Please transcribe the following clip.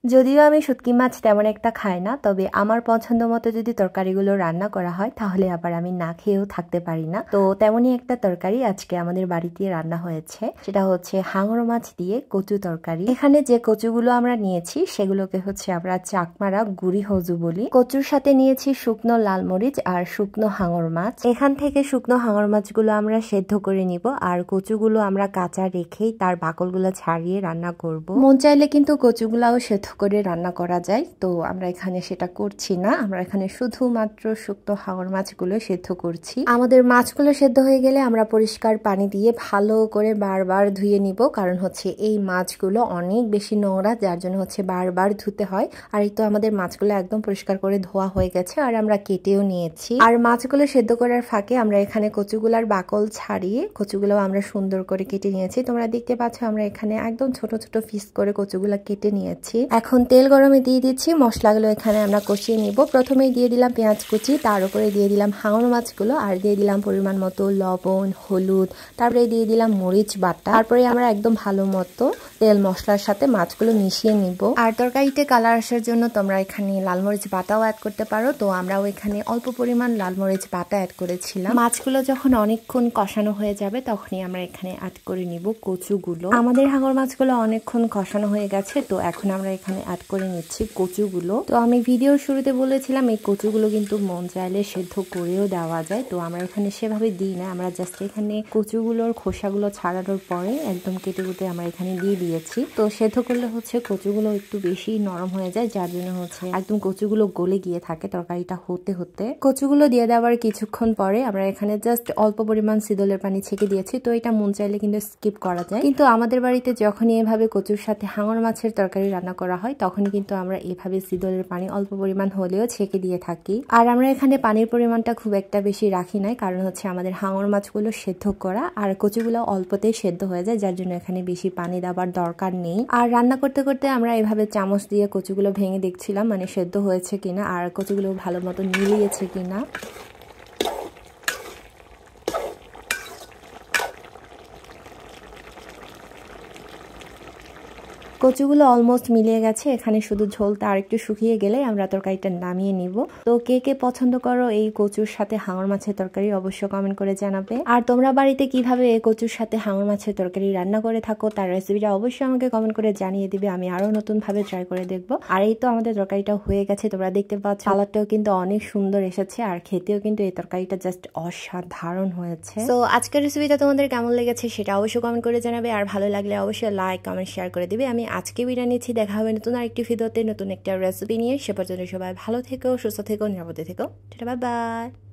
যদিও আমি শুটকি মাছ তেমন একটা খাই না, তবে আমার পছন্দ মতো যদি তরকারিগুলো রান্না করা হয় তাহলে আবার আমি না খেয়েও থাকতে পারি না। তো তেমনই একটা তরকারি আজকে আমাদের বাড়িতে রান্না হয়েছে, সেটা হচ্ছে হাঙর মাছ দিয়ে কচু তরকারি। এখানে যে কচুগুলো আমরা নিয়েছি সেগুলোকে হচ্ছে আমরা চাকমারা গুড়ি হজু বলি। কচুর সাথে নিয়েছি শুকনো লাল মরিচ আর শুকনো হাঙর মাছ। এখান থেকে শুকনো হাঙর মাছগুলো আমরা সেদ্ধ করে নিব, আর কচুগুলো আমরা কাঁচা রেখেই তার বাকলগুলো ছাড়িয়ে রান্না করব। মন চাইলে কিন্তু কচুগুলাও সেদ্ধ করে রান্না করা যায়, তো আমরা এখানে সেটা করছি না। আমরা এখানে শুধুমাত্র শুকনো হাঙর মাছগুলো সেদ্ধ করছি। আমাদের মাছগুলো সেদ্ধ হয়ে গেলে আমরা পরিষ্কার পানি দিয়ে ভালো করে বারবার ধুয়ে নিব, কারণ হচ্ছে এই মাছগুলো অনেক বেশি নোংরা, যার জন্য হচ্ছে বারবার ধুতে হয়। আর এই তো আমাদের মাছগুলো একদম পরিষ্কার করে ধোয়া হয়ে গেছে, আর আমরা কেটেও নিয়েছি। আর মাছগুলো সেদ্ধ করার ফাঁকে আমরা এখানে কচুগুলার বাকল ছাড়িয়ে কচুগুলো আমরা সুন্দর করে কেটে নিয়েছি। তোমরা দেখতে পাচ্ছ আমরা এখানে একদম ছোট ছোট পিস করে কচুগুলা কেটে নিয়েছি। এখন তেল গরমে দিয়ে দিচ্ছি, মশলাগুলো এখানে আমরা কষিয়ে নিব। প্রথমেই দিয়ে দিলাম পেঁয়াজ কুচি, তার উপরে দিয়ে দিলাম হাঙর মাছগুলো, আর দিয়ে দিলাম পরিমাণ মতো লবণ, হলুদ, তারপরে দিয়ে দিলাম মরিচ বাটা। তারপরে আমরা একদম ভালো মতো তেল মশলার সাথে মাছগুলো মিশিয়ে নিব। আর তরকারিতে কালার আসার জন্য তোমরা এখানে লাল মরিচ বাটাও অ্যাড করতে পারো, তো আমরাও এখানে অল্প পরিমাণ লাল মরিচ বাটা অ্যাড করেছিলাম। মাছগুলো যখন অনেকক্ষণ কষানো হয়ে যাবে তখনই আমরা এখানে অ্যাড করে নিব কচুগুলো। আমাদের হাঙর মাছগুলো অনেকক্ষণ কষানো হয়ে গেছে, তো এখন আমরা এখানে অ্যাড করে নিচ্ছি কচুগুলো। তো আমি ভিডিওর শুরুতে বলেছিলাম এই কচুগুলো কিন্তু মন চাইলে সেদ্ধ করেও দেওয়া যায়, তো আমরা এখানে সেভাবে দিই না। আমরা জাস্ট এখানে কচুগুলোর খোসাগুলো ছাড়ানোর পরে একদম কেটে কুটে আমরা এখানে দিয়ে দিয়েছি। তো সেদ্ধ করলে হচ্ছে কচুগুলো একটু বেশি নরম হয়ে যায়, যার জন্য হচ্ছে একদম কচুগুলো গলে গিয়ে থাকে তরকারিটা হতে হতে। কচুগুলো দিয়ে দেওয়ার কিছুক্ষণ পরে আমরা এখানে জাস্ট অল্প পরিমাণ সিদলের পানি ছেঁকে দিয়েছি। তো এটা মন চাইলে কিন্তু স্কিপ করা যায়, কিন্তু আমাদের বাড়িতে যখনই এভাবে কচুর সাথে হাঙর মাছের তরকারি রান্না করা হয় তখনই কিন্তু আমরা এভাবে সিদলের পানি অল্প পরিমাণ হলেও ছেঁকে দিয়ে থাকি। আর আমরা এখানে পানির পরিমাণটা খুব একটা বেশি রাখি নাই, কারণ হচ্ছে আমাদের হাঙর মাছগুলো সেদ্ধ করা আর কচুগুলো অল্পতেই সেদ্ধ হয়ে যায়, যার জন্য এখানে বেশি পানি দেওয়ার দরকার নেই। আর রান্না করতে করতে আমরা এভাবে চামচ দিয়ে কচুগুলো ভেঙে দেখছিলাম, মানে সেদ্ধ হয়েছে কিনা আর কচুগুলো ভালো মতো মিলিয়েছে কিনা। কচুগুলো অলমোস্ট মিলিয়ে গেছে, এখানে শুধু ঝোলটা আর একটু শুকিয়ে গেলে আমরা তরকারিটা নামিয়ে নিব। তো কে কে পছন্দ করো এই কচুর সাথে হাঙর মাছের তরকারি অবশ্যই কমেন্ট করে জানাবে। আর তোমরা বাড়িতে কিভাবে এই কচুর সাথে হাঙর মাছের তরকারি রান্না করে থাকো তার রেসিপিটা অবশ্যই আমাকে কমেন্ট করে জানিয়ে দিবে, আমি আরো নতুন ভাবে ট্রাই করে দেখবো। আর এই তো আমাদের তরকারিটা হয়ে গেছে, তোমরা দেখতে পাচ্ছ কালারটাও কিন্তু অনেক সুন্দর এসেছে, আর খেতেও কিন্তু এই তরকারিটা জাস্ট অসাধারণ হয়েছে। তো আজকের রেসিপিটা তোমাদের কেমন লেগেছে সেটা অবশ্যই কমেন্ট করে জানাবে, আর ভালো লাগলে অবশ্যই লাইক কমেন্ট শেয়ার করে দিবে। আমি আজকে বিদায় নিচ্ছি, দেখা হবে নতুন আরেকটি ভিডিওতে নতুন একটা রেসিপি নিয়ে। সে পর্যন্ত সবাই ভালো থেকো, সুস্থ থেকো, নিরাপদে থেকো। Tata, bye bye.